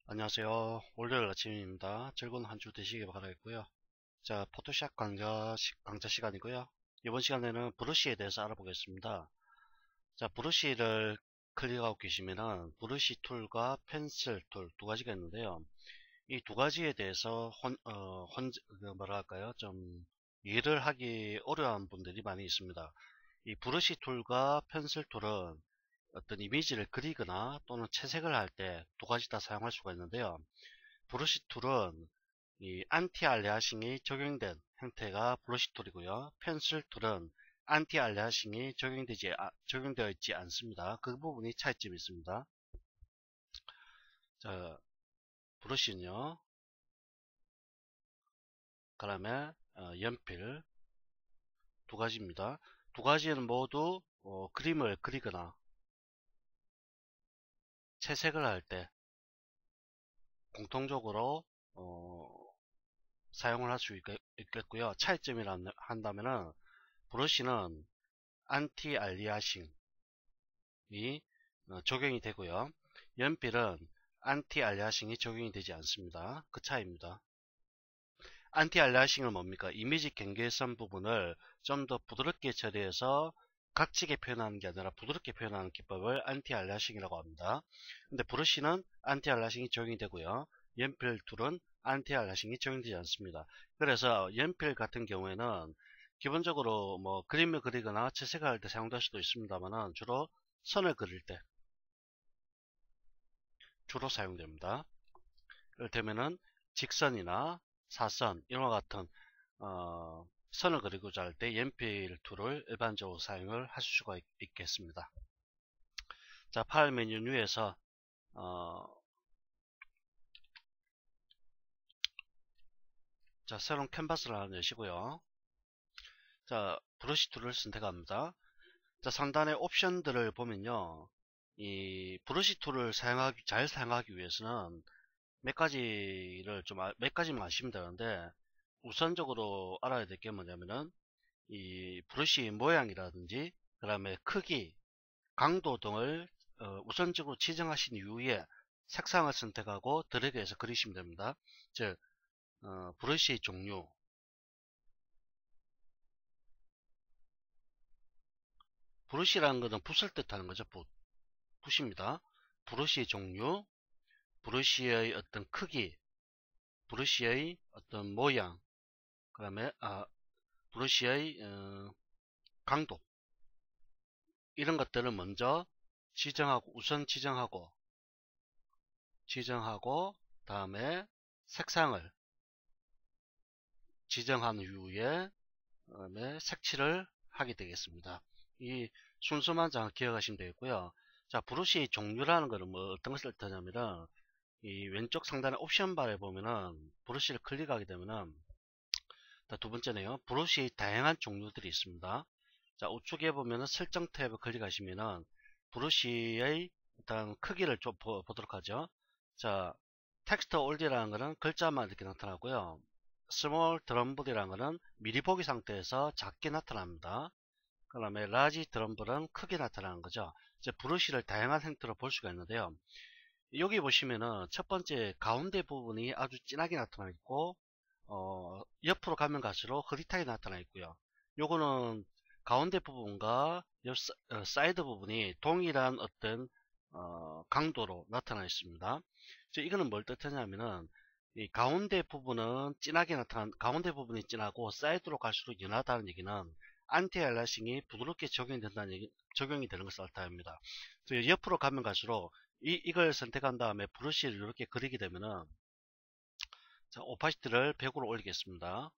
안녕하세요. 월요일 아침입니다. 즐거운 한 주 되시길 바라겠고요. 자, 포토샵 강좌 시간이고요. 이번 시간에는 브러쉬에 대해서 알아보겠습니다. 자, 브러쉬를 클릭하고 계시면은 브러쉬 툴과 펜슬 툴 두 가지가 있는데요. 이 두 가지에 대해서 뭐라 할까요? 좀 이해를 하기 어려운 분들이 많이 있습니다. 이 브러쉬 툴과 펜슬 툴은 어떤 이미지를 그리거나 또는 채색을 할 때 두 가지 다 사용할 수가 있는데요. 브러쉬 툴은 이 안티 알리아싱이 적용된 형태가 브러쉬 툴이고요. 펜슬 툴은 안티 알리아싱이 적용되어 있지 않습니다. 그 부분이 차이점이 있습니다. 자, 브러쉬는요. 그다음에 연필 두 가지입니다. 두 가지는 모두 그림을 그리거나 채색을 할 때 공통적으로 사용을 할 수 있겠고요. 차이점이라 한다면은 브러쉬는 안티 알리아싱이 적용이 되고요. 연필은 안티 알리아싱이 적용이 되지 않습니다. 그 차이입니다. 안티 알리아싱은 뭡니까? 이미지 경계선 부분을 좀 더 부드럽게 처리해서 각지게 표현하는 게 아니라 부드럽게 표현하는 기법을 안티 알리아싱이라고 합니다. 근데 브러쉬는 안티 알리아싱이 적용이 되고요. 연필 툴은 안티 알리아싱이 적용되지 않습니다. 그래서 연필 같은 경우에는 기본적으로 뭐 그림을 그리거나 채색을 할 때 사용될 수도 있습니다만 주로 선을 그릴 때 주로 사용됩니다. 이를테면은 직선이나 사선 이와 같은 선을 그리고자 할 때 연필 툴을 일반적으로 사용을 하실 수가 있겠습니다. 자, 파일 메뉴 위에서 자, 새로운 캔버스를 하나 내시고요. 자, 브러쉬 툴을 선택합니다. 자, 상단의 옵션들을 보면요. 이 브러쉬 툴을 잘 사용하기 위해서는 몇 가지만 아시면 되는데, 우선적으로 알아야 될 게 뭐냐면은, 이 브러쉬 모양이라든지, 그 다음에 크기, 강도 등을 우선적으로 지정하신 이후에 색상을 선택하고 드래그해서 그리시면 됩니다. 즉, 브러쉬 종류, 브러쉬라는 것은 붓을 뜻하는 거죠. 붓입니다. 브러쉬 종류, 브러쉬의 어떤 크기, 브러쉬의 어떤 모양, 그 다음에 브러쉬의 강도, 이런 것들을 먼저 우선 지정하고 다음에 색상을 지정한 이후에 그다음에 색칠을 하게 되겠습니다. 이 순서만 잘 기억하시면 되겠고요. 자, 브러쉬 종류라는 것은 뭐 어떤 것을 뜻하냐면은 이 왼쪽 상단의 옵션 바에 보면은 브러쉬를 클릭하게 되면은 두 번째네요. 브러쉬 다양한 종류들이 있습니다. 자, 우측에 보면은 설정 탭을 클릭하시면은 브러쉬의 일단 크기를 좀 보도록 하죠. 자, 텍스트 올드라는 것은 글자만 이렇게 나타나고요. 스몰 드럼블이라는 것은 미리 보기 상태에서 작게 나타납니다. 그 다음에 라지 드럼블은 크게 나타나는 거죠. 이제 브러쉬를 다양한 형태로 볼 수가 있는데요. 여기 보시면은 첫 번째 가운데 부분이 아주 진하게 나타나 있고 옆으로 가면 갈수록 흐릿하게 나타나 있고요. 요거는 가운데 부분과 사이드 부분이 동일한 어떤 강도로 나타나 있습니다. 이거는 뭘 뜻하냐면은 이 가운데 부분이 진하고 사이드로 갈수록 연하다는 얘기는 안티 알라싱이 부드럽게 적용이 되는 것을 나타냅니다. 옆으로 가면 갈수록 이걸 선택한 다음에 브러쉬를 이렇게 그리게 되면은 자, 오파시티를 100으로 올리겠습니다.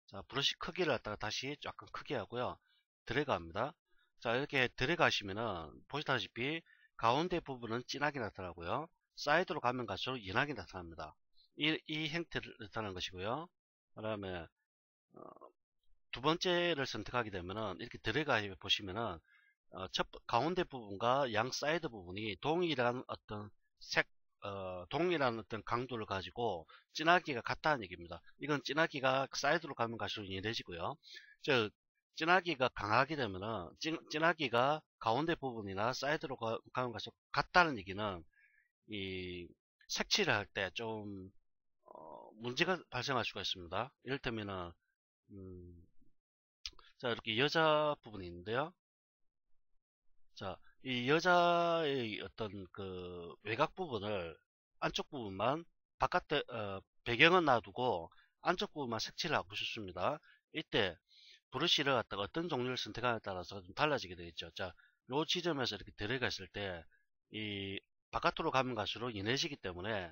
자, 브러쉬 크기를 갖다가 다시 약간 크게 하고요. 드래그 합니다. 자, 이렇게 드래그 하시면은 보시다시피 가운데 부분은 진하게 나타나고요. 사이드로 가면 갈수록 연하게 나타납니다. 이 형태를 나타나는 것이고요. 그 다음에 두 번째를 선택하게 되면은 이렇게 드래그 보시면은 가운데 부분과 양 사이드 부분이 동일한 어떤 강도를 가지고 진하기가 같다는 얘기입니다. 이건 진하기가 사이드로 가면 갈수록 연해지고요. 즉 진하기가 강하게 되면은 진하기가 가운데 부분이나 사이드로 가면 갈수록 같다는 얘기는 이 색칠을 할 때 좀 문제가 발생할 수가 있습니다. 이를테면은 음, 자, 이렇게 여자 부분이 있는데요. 자, 이 여자의 어떤 그 외곽 부분을 안쪽 부분만 바깥에 배경은 놔두고 안쪽 부분만 색칠을 하고 싶습니다. 이때 브러쉬를 갖다가 어떤 종류를 선택하느냐에 따라서 좀 달라지게 되겠죠. 자, 요 지점에서 이렇게 들어갔을 때 이 바깥으로 가면 갈수록 연해지기 때문에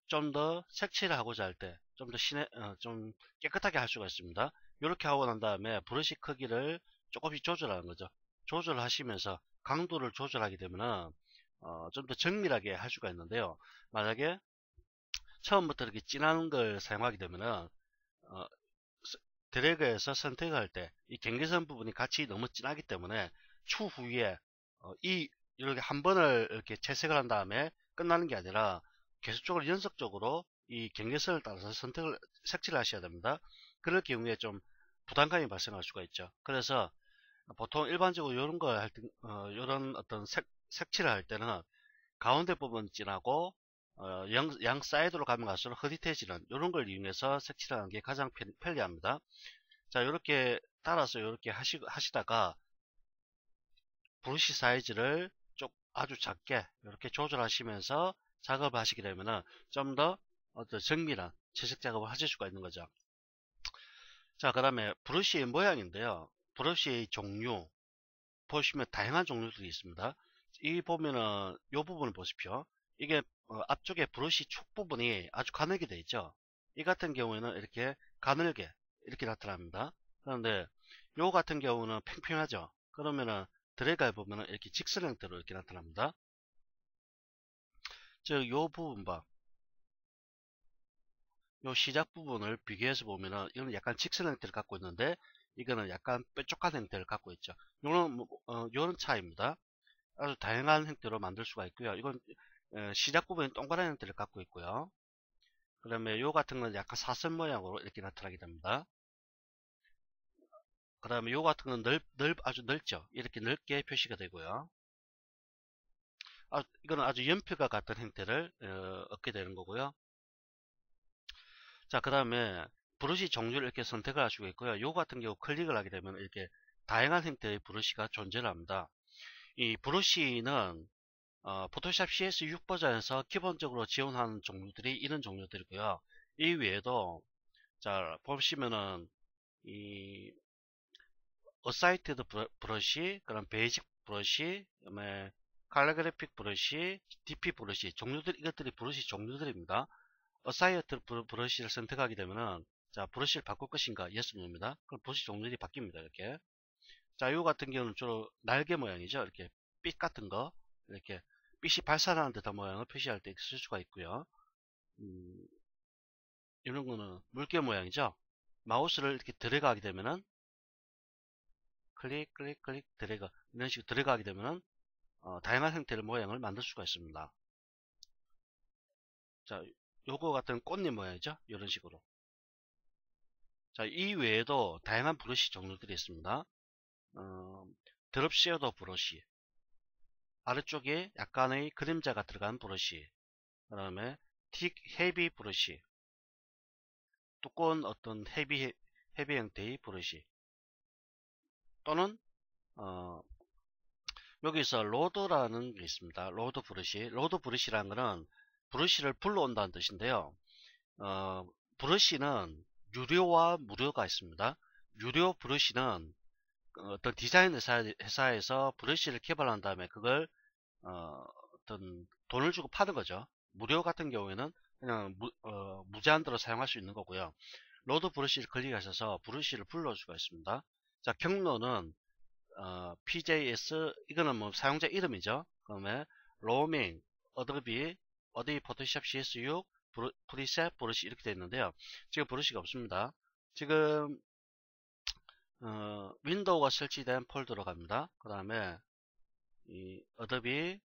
좀 더 색칠을 하고자 할 때 좀 더 좀 깨끗하게 할 수가 있습니다. 이렇게 하고 난 다음에 브러쉬 크기를 조금씩 조절하는 거죠. 조절하시면서 강도를 조절하게 되면은 좀 더 정밀하게 할 수가 있는데요. 만약에 처음부터 이렇게 진한 걸 사용하게 되면은 어, 드래그해서 선택할 때 이 경계선 부분이 같이 너무 진하기 때문에 추후에 이렇게 한 번을 이렇게 채색을 한 다음에 끝나는 게 아니라 계속적으로 연속적으로 이 경계선을 따라서 색칠을 하셔야 됩니다. 그럴 경우에 좀 부담감이 발생할 수가 있죠. 그래서 보통 일반적으로 이런 걸 할 때, 이런 어떤 색칠을 할 때는 가운데 부분 진하고 양 사이드로 가면 갈수록 흐릿해지는 이런 걸 이용해서 색칠하는 게 가장 편리합니다. 자, 이렇게 따라서 이렇게 하시다가 브러쉬 사이즈를 좀 아주 작게 이렇게 조절하시면서 작업을 하시게 되면은 좀 더 어떤 정밀한 채색 작업을 하실 수가 있는 거죠. 자, 그 다음에 브러쉬의 모양인데요. 브러쉬의 종류 보시면 다양한 종류들이 있습니다. 이 보면은 이 부분을 보십시오. 이게 앞쪽에 브러쉬 축 부분이 아주 가늘게 되어 있죠. 이 같은 경우에는 이렇게 가늘게 이렇게 나타납니다. 그런데 요 같은 경우는 팽팽하죠. 그러면은 드래그해 보면은 이렇게 직선 형태로 이렇게 나타납니다. 즉 요 부분 봐. 요 시작 부분을 비교해서 보면은 이거는 약간 직선 형태를 갖고 있는데 이거는 약간 뾰족한 형태를 갖고 있죠. 요런 차이입니다. 아주 다양한 형태로 만들 수가 있고요. 이건 시작 부분이 동그란 형태를 갖고 있고요. 그 다음에 요 같은 건 약간 사선 모양으로 이렇게 나타나게 됩니다. 그 다음에 요 같은 건 아주 넓죠. 이렇게 넓게 표시가 되고요. 이거는 아주 연필과 같은 형태를 얻게 되는 거고요. 자, 그 다음에 브러쉬 종류를 이렇게 선택을 할 수가 있고요. 요 같은 경우 클릭을 하게 되면 이렇게 다양한 형태의 브러쉬가 존재를 합니다. 이 브러쉬는 포토샵 CS6 버전에서 기본적으로 지원하는 종류들이 이런 종류들이고요. 이 외에도 자 보시면은 이 어사이티드 브러쉬, 그럼 베이직 브러쉬, 그다음에 칼라그래픽 브러쉬, DP 브러쉬 종류들 이것들이 브러쉬 종류들입니다. 어사이어트 브러쉬를 선택하게 되면은 자 브러쉬를 바꿀 것인가 예스 노입니다. 그럼 브러쉬 종류들이 바뀝니다. 이렇게 자 요 같은 경우는 주로 날개 모양이죠. 이렇게 빛 같은 거 이렇게 빛이 발산하는 듯한 모양을 표시할 때 쓸 수가 있고요. 음, 이런 거는 물개 모양이죠. 마우스를 이렇게 들어가게 되면은 클릭 클릭 클릭 드래그 이런 식으로 들어가게 되면은 다양한 형태의 모양을 만들 수가 있습니다. 자 요거 같은 꽃잎 모양이죠. 이런 식으로 자, 이 외에도 다양한 브러쉬 종류들이 있습니다. 어, 드롭 섀도우 브러쉬, 아래쪽에 약간의 그림자가 들어간 브러쉬, 그 다음에 틱 헤비 브러쉬, 두꺼운 어떤 헤비 형태의 브러쉬, 또는 어, 여기서 로드라는 게 있습니다. 로드 브러쉬. 로드 브러쉬라는 것은 브러쉬를 불러온다는 뜻인데요. 어, 브러쉬는 유료와 무료가 있습니다. 유료 브러쉬는 어떤 디자인 회사에서 브러쉬를 개발한 다음에 그걸 어떤 돈을 주고 파는 거죠. 무료 같은 경우에는 그냥 무제한대로 사용할 수 있는 거고요. 로드 브러쉬를 클릭하셔서 브러쉬를 불러올 수가 있습니다. 자, 경로는 PJS 이거는 뭐 사용자 이름이죠. 그다음에 로밍, 어도비 포토샵 CS6 프리셋 브러쉬 이렇게 되어 있는데요. 지금 브러쉬가 없습니다. 지금 윈도우가 설치된 폴더로 갑니다. 그 다음에 이 어도비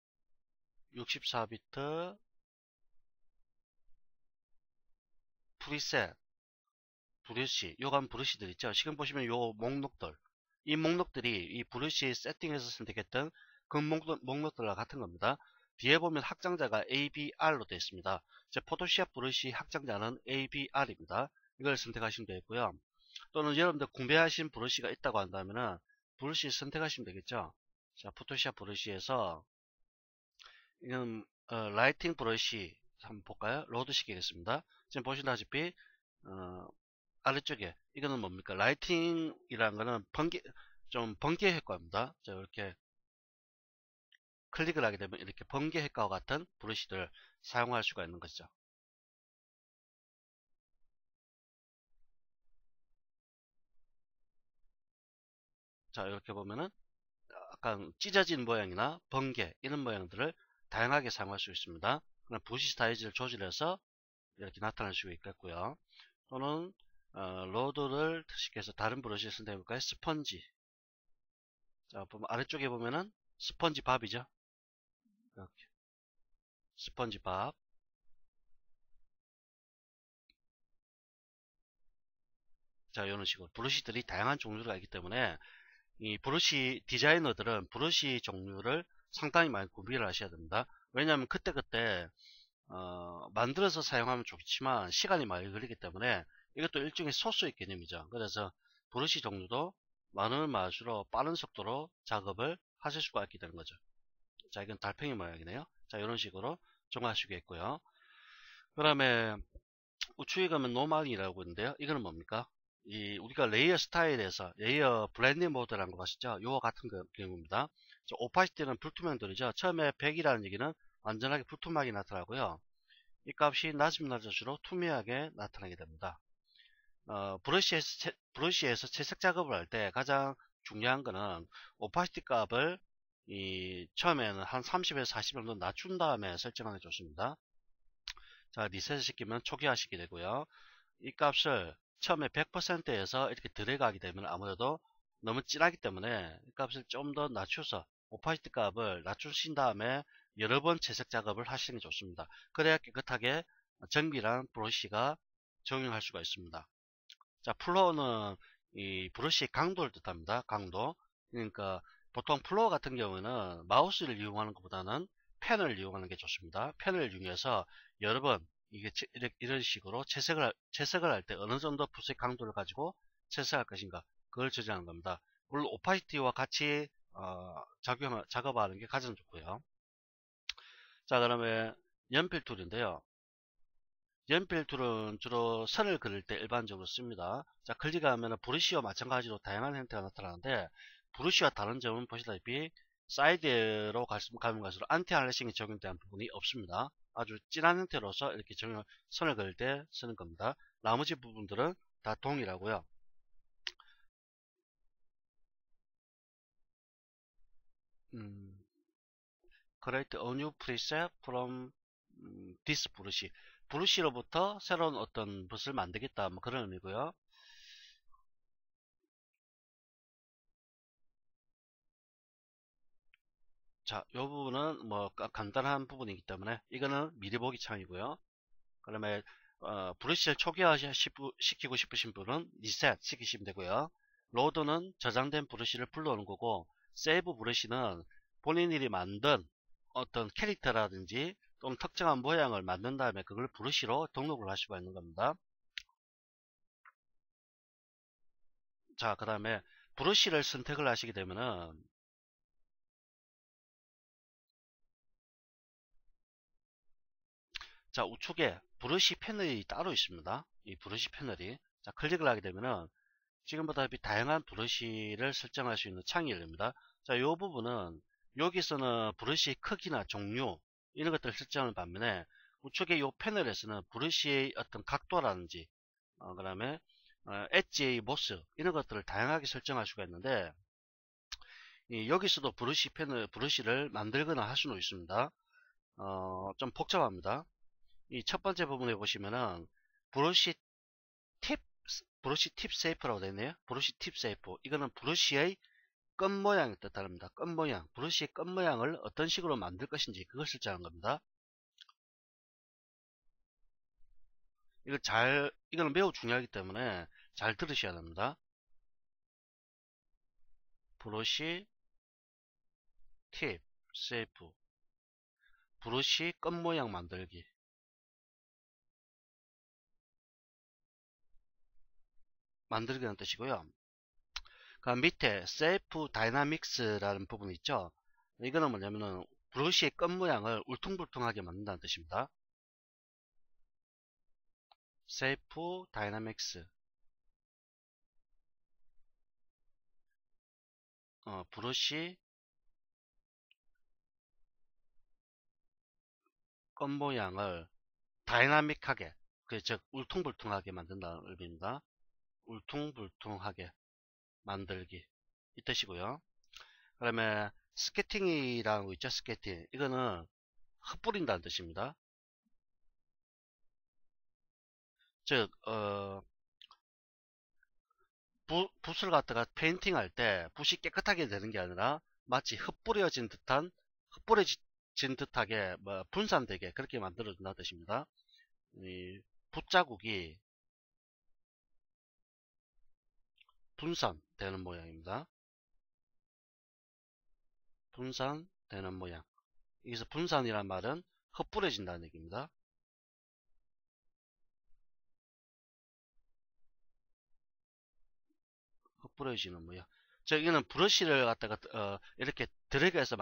64비트 프리셋 브러쉬 요간 브러쉬들 있죠. 지금 보시면 요 목록들 이 목록들이 이 브러쉬 세팅에서 선택했던 그 목록들과 같은 겁니다. 뒤에 보면 확장자가 ABR로 되어 있습니다. 제 포토샵 브러쉬 확장자는 ABR입니다. 이걸 선택하시면 되겠고요. 또는 여러분들 구매하신 브러쉬가 있다고 한다면은 브러쉬 선택하시면 되겠죠. 자, 포토샵 브러쉬에서 이건 라이팅 브러쉬 한번 볼까요? 로드 시키겠습니다. 지금 보시다시피 아래쪽에 이거는 뭡니까? 라이팅이라는 거는 번개 효과입니다. 자, 이렇게 클릭을 하게 되면 이렇게 번개 효과와 같은 브러쉬를 사용할 수가 있는 것이죠. 자, 이렇게 보면은 약간 찢어진 모양이나 번개 이런 모양들을 다양하게 사용할 수 있습니다. 그럼 브러쉬 사이즈를 조절해서 이렇게 나타낼 수 있겠고요. 또는 로드를 시켜서 다른 브러쉬를 선택해볼까요? 스펀지. 자, 보면 아래쪽에 보면은 스펀지 밥이죠. 이렇게 스펀지 밥. 자, 이런 식으로 브러쉬들이 다양한 종류가 있기 때문에 이 브러쉬 디자이너들은 브러쉬 종류를 상당히 많이 구비를 하셔야 됩니다. 왜냐하면 그때그때 만들어서 사용하면 좋지만 시간이 많이 걸리기 때문에 이것도 일종의 소수의 개념이죠. 그래서 브러쉬 종류도 많은 마수로 빠른 속도로 작업을 하실 수가 있게 되는 거죠. 자, 이건 달팽이 모양이네요. 자, 이런 식으로 정하시겠고요. 그 다음에 우측에 가면 노멀이라고 있는데요. 이거는 뭡니까? 우리가 레이어 스타일에서 레이어 블렌딩 모드라는 거 아시죠? 요와 같은 경우입니다. 오파시티는 불투명돌이죠. 처음에 100이라는 얘기는 완전하게 불투명하게 나타나고요. 이 값이 낮으면 낮을수록 투명하게 나타나게 됩니다. 브러쉬에서 채색 작업을 할 때 가장 중요한 거는 오파시티 값을 처음에는 한 30에서 40 정도 낮춘 다음에 설정하는 게 좋습니다. 자, 리셋 시키면 초기화시키게 되고요. 이 값을 처음에 100%에서 이렇게 들어가게 되면 아무래도 너무 진하기 때문에 이 값을 좀 더 낮춰서 오파시티 값을 낮추신 다음에 여러 번 채색 작업을 하시는 게 좋습니다. 그래야 깨끗하게 정밀한 브러쉬가 적용할 수가 있습니다. 자, 플로어는 이 브러쉬의 강도를 뜻합니다. 강도. 그러니까 보통 플로어 같은 경우는 마우스를 이용하는 것보다는 펜을 이용하는 게 좋습니다. 펜을 이용해서 여러 번 이런 식으로 채색을 할 때 어느 정도 붓의 강도를 가지고 채색할 것인가 그걸 조절하는 겁니다. 물론 오파시티와 같이 작업하는 게 가장 좋고요. 자, 그러면 연필 툴인데요. 연필 툴은 주로 선을 그릴 때 일반적으로 씁니다. 자, 클릭하면 브러쉬와 마찬가지로 다양한 형태가 나타나는데 브러쉬와 다른 점은 보시다시피 사이드로 가면 갈수록 안티 알래싱이 적용되는 부분이 없습니다. 아주 진한 형태로서 이렇게 선을 그릴 때 쓰는 겁니다. 나머지 부분들은 다 동일하고요. Create a new preset from this brush. 브러쉬로부터 새로운 어떤 붓을 만들겠다 뭐 그런 의미고요. 자, 이 부분은 뭐 간단한 부분이기 때문에 이거는 미리 보기 창이고요. 그다음에 브러쉬를 초기화시키고 싶으신 분은 리셋 시키시면 되고요. 로드는 저장된 브러쉬를 불러오는 거고, 세이브 브러쉬는 본인이 만든 어떤 캐릭터라든지 또는 특정한 모양을 만든 다음에 그걸 브러쉬로 등록을 할 수가 있는 겁니다. 자, 그 다음에 브러쉬를 선택을 하시게 되면은 자, 우측에 브러쉬 패널이 따로 있습니다. 이 브러쉬 패널이. 자, 클릭을 하게 되면은 지금 보다시피 다양한 브러쉬를 설정할 수 있는 창이 열립니다. 자, 이 부분은 여기서는 브러쉬의 크기나 종류 이런 것들을 설정하는 반면에 우측에 이 패널에서는 브러쉬의 어떤 각도라든지 그 다음에 엣지의 모습 이런 것들을 다양하게 설정할 수가 있는데 여기서도 브러쉬를 만들거나 할 수는 있습니다. 좀 복잡합니다. 이 첫 번째 부분에 보시면은 브러쉬 팁 브러쉬 팁 세이프라고 되어 있네요. 브러쉬 팁 세이프. 이거는 브러쉬의 끝 모양을 뜻합니다. 끝 모양. 브러쉬의 끝 모양을 어떤 식으로 만들 것인지 그걸 설정한 겁니다. 이거는 매우 중요하기 때문에 잘 들으셔야 됩니다. 브러쉬 팁 세이프. 브러쉬 끝 모양 만들기. 만들기라는 뜻이고요. 그 밑에 셀프 다이나믹스라는 부분이 있죠. 이거는 뭐냐면은 브러쉬의 끝 모양을 울퉁불퉁하게 만든다는 뜻입니다. 셀프 다이나믹스. 브러쉬 끝 모양을 다이나믹하게, 즉 울퉁불퉁하게 만든다는 의미입니다. 울퉁불퉁하게 만들기 이 뜻이고요. 그다음에 스케팅이라는 거 있죠. 스케팅, 이거는 흩뿌린다는 뜻입니다. 즉 붓을 갖다가 페인팅 할 때 붓이 깨끗하게 되는 게 아니라 마치 흩뿌려진 듯하게 분산되게 그렇게 만들어준다는 뜻입니다. 이 붓자국이 분산되는 모양입니다. 분산되는 모양. 여기서 분산이란 말은 흩뿌려진다는 얘기입니다. 흩뿌려지는 모양. 즉 이거는 브러쉬를 갖다가 이렇게 드래그해서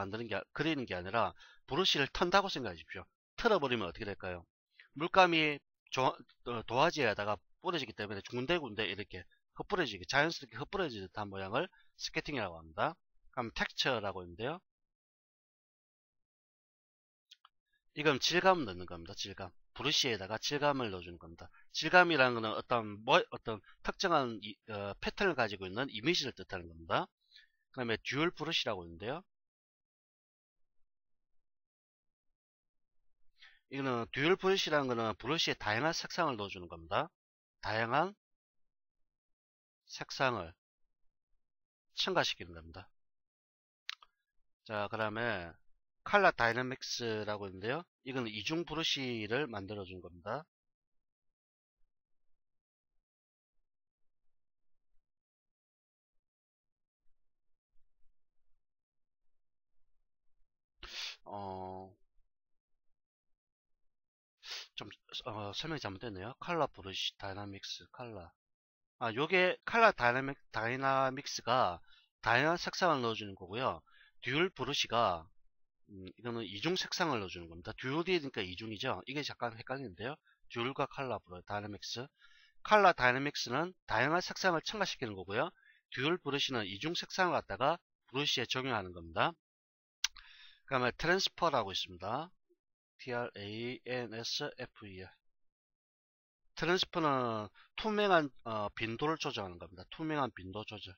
그리는 게 아니라 브러쉬를 턴다고 생각하십시오. 틀어버리면 어떻게 될까요? 물감이 도화지에다가 뿌려지기 때문에 군데군데 이렇게 흩뿌려지게, 자연스럽게 흩뿌려지는 듯한 모양을 스케팅이라고 합니다. 그럼 텍스처라고 있는데요. 이건 질감 넣는 겁니다. 질감. 브러쉬에다가 질감을 넣어주는 겁니다. 질감이라는 것은 어떤 특정한 패턴을 가지고 있는 이미지를 뜻하는 겁니다. 그 다음에 듀얼 브러쉬라고 있는데요. 이거는 듀얼 브러쉬라는 것은 브러쉬에 다양한 색상을 넣어주는 겁니다. 다양한 색상을 첨가시키는 겁니다. 자, 그 다음에 컬러 다이내믹스라고 있는데요. 이건 이중 브러쉬를 만들어 준 겁니다. 좀 설명이 잘못됐네요. 컬러 브러쉬 다이나믹스 컬러. 요게 컬러 다이나믹스가 다양한 색상을 넣어주는 거고요. 듀얼 브러쉬가 이거는 이중 색상을 넣어주는 겁니다. 듀얼이니까 이중이죠. 이게 잠깐 헷갈리는데요. 듀얼과 컬러 다이나믹스. 컬러 다이나믹스는 다양한 색상을 첨가시키는 거고요. 듀얼 브러쉬는 이중 색상을 갖다가 브러쉬에 적용하는 겁니다. 그 다음에 트랜스퍼라고 있습니다. TRANSFER. 트랜스퍼는 투명한 빈도를 조절하는 겁니다. 투명한 빈도 조절.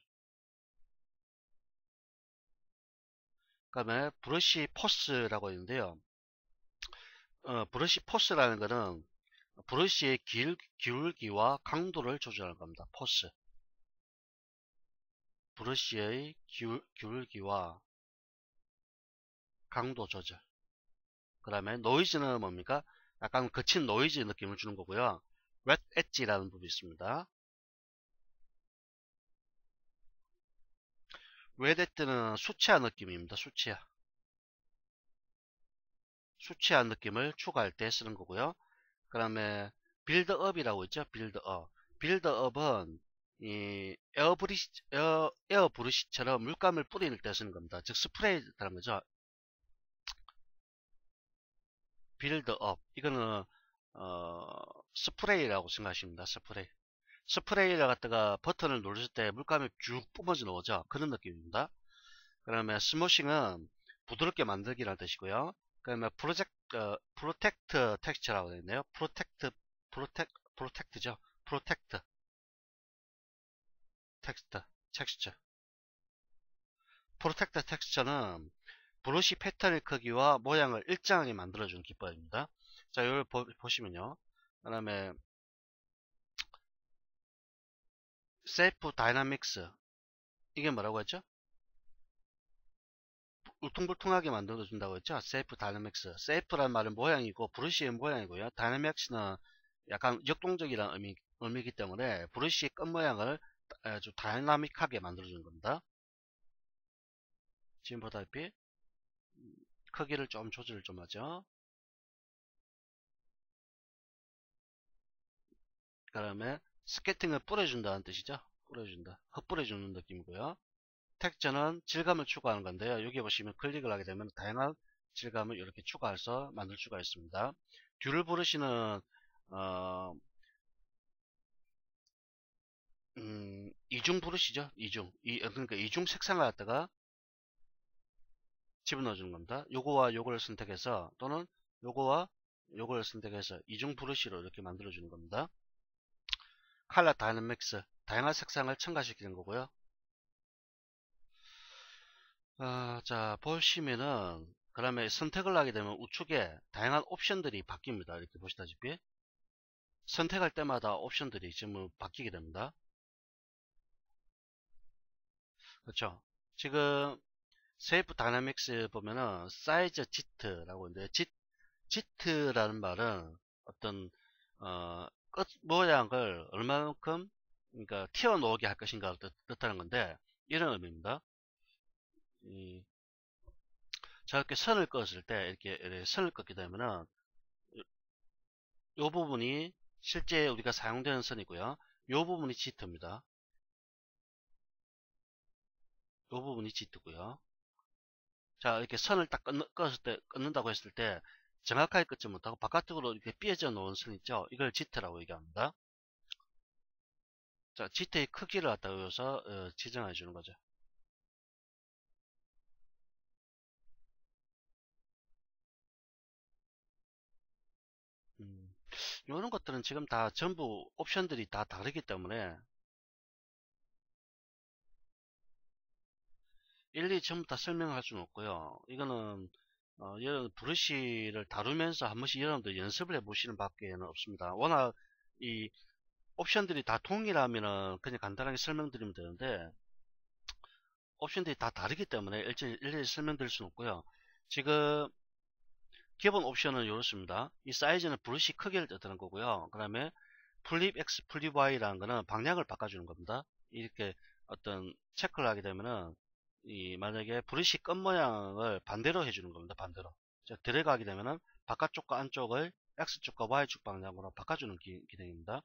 그 다음에 브러쉬 포스라고 있는데요. 브러쉬 포스라는 것은 브러쉬의 기울기와 강도를 조절하는 겁니다. 포스. 브러쉬의 기울기와 강도 조절. 그 다음에 노이즈는 뭡니까? 약간 거친 노이즈 느낌을 주는 거고요. 웹 엣지라는 부분이 있습니다. 웹 엣지는 수채화 느낌입니다. 수채화 느낌을 추가할 때 쓰는 거고요. 그 다음에 빌드업이라고 있죠. 빌드업. 빌드업은 이 에어브러시처럼 물감을 뿌릴 때 쓰는 겁니다. 즉 스프레이라는 거죠. 빌드업. 이거는 스프레이라고 생각하십니다. 스프레이를 갖다가 버튼을 누르실 때 물감이 쭉 뿜어져 나오죠. 그런 느낌입니다. 그 다음에 스모싱은 부드럽게 만들기라는 뜻이고요. 그 다음에 프로텍트 텍스처라고 되어 있네요. 프로텍트죠. 프로텍트 텍스처. 프로텍트 텍스처는 브러쉬 패턴의 크기와 모양을 일정하게 만들어주는 기법입니다. 자, 이걸 보시면요. 그 다음에 셀프 다이나믹스. 이게 뭐라고 했죠? 울퉁불퉁하게 만들어준다고 했죠. 셀프 다이나믹스. 셀프란 말은 모양이고 브러쉬의 모양이고요. 다이나믹스는 약간 역동적이라는 의미이기 때문에 브러쉬의 끝 모양을 아주 다이나믹하게 만들어주는 겁니다. 지금 보다시피 크기를 좀 조절을 좀 하죠. 그 다음에 스케팅을 뿌려준다는 뜻이죠. 뿌려준다. 흩뿌려주는 느낌이고요. 텍스처는 질감을 추가하는 건데요. 여기 보시면 클릭을 하게 되면 다양한 질감을 이렇게 추가해서 만들 수가 있습니다. 듀얼 브러쉬는 이중 브러쉬죠. 그러니까 이중 색상을 갖다가 집어넣어 주는 겁니다. 요거와 요거를 선택해서 또는 요거와 요거를 선택해서 이중 브러쉬로 이렇게 만들어 주는 겁니다. 컬러 다이내믹스, 다양한 색상을 첨가시키는 거고요. 자, 보시면은 그 다음에 선택을 하게 되면 우측에 다양한 옵션들이 바뀝니다. 이렇게 보시다시피 선택할 때마다 옵션들이 지금 바뀌게 됩니다. 그렇죠. 지금 세이프 다이내믹스 보면은 사이즈 Z라고 있는데 Z라는 말은 어떤 끝 모양을 얼마만큼 그러니까 튀어나오게 할 것인가를 뜻하는 건데 이런 의미입니다. 저렇게 선을 그었을 때 이렇게 선을 긋게 되면은 이 부분이 실제 우리가 사용되는 선이고요. 이 부분이 Z입니다. 이 부분이 Z고요. 자, 이렇게 선을 딱 끊는다고 했을 때 정확하게 끊지 못하고 바깥쪽으로 이렇게 삐어져 놓은 선 있죠. 이걸 Z라고 얘기합니다. 자, Z의 크기를 갖다가 여기서 지정해 주는 거죠. 이런 것들은 지금 다 전부 옵션들이 다 다르기 때문에 일일이 전부 다 설명할 수는 없고요. 이거는 여러분 브러쉬를 다루면서 한 번씩 여러분들 연습을 해 보시는 밖에는 없습니다. 워낙 이 옵션들이 다 동일하면은 그냥 간단하게 설명드리면 되는데 옵션들이 다 다르기 때문에 일일이 설명드릴 수는 없고요. 지금 기본 옵션은 이렇습니다. 이 사이즈는 브러쉬 크기를 뜻하는 거고요. 그 다음에 플립 X, 플립 Y라는 거는 방향을 바꿔주는 겁니다. 이렇게 어떤 체크를 하게 되면은 만약에 브러쉬 끝 모양을 반대로 해주는 겁니다. 반대로. 자, 들어가게 되면은 바깥쪽과 안쪽을 X축과 Y축 방향으로 바꿔주는 기능입니다.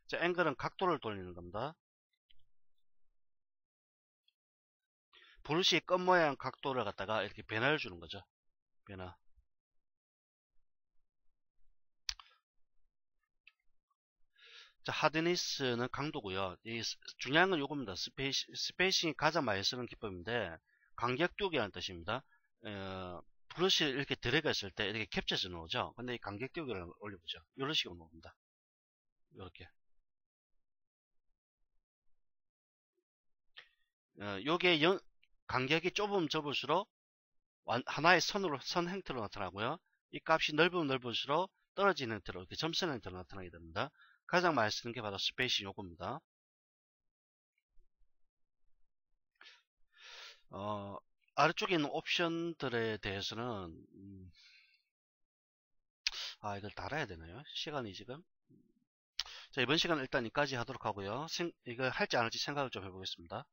자, 앵글은 각도를 돌리는 겁니다. 브러쉬 끝 모양 각도를 갖다가 이렇게 변화를 주는 거죠. 변화. 자, 하드니스는 강도고요. 중요한 건 요겁니다. 스페이싱이 가장 많이 쓰는 기법인데 간격두기라는 뜻입니다. 브러쉬를 이렇게 들어갔을 때 이렇게 캡처해서 놓죠. 근데 이 간격두기를 올려보죠. 이런 식으로 놓습니다. 이렇게. 요게 간격이 좁으면 좁을수록 하나의 선 형태로 나타나고요. 이 값이 넓으면 넓을수록 떨어지는 형태로 이렇게 점선 형태로 나타나게 됩니다. 가장 많이 쓰는 게 바로 스페이싱 요겁니다. 아래쪽에 있는 옵션들에 대해서는 이걸 달아야 되나요? 시간이 지금. 자, 이번 시간은 일단 여기까지 하도록 하고요. 이거 할지 안 할지 생각을 좀 해보겠습니다.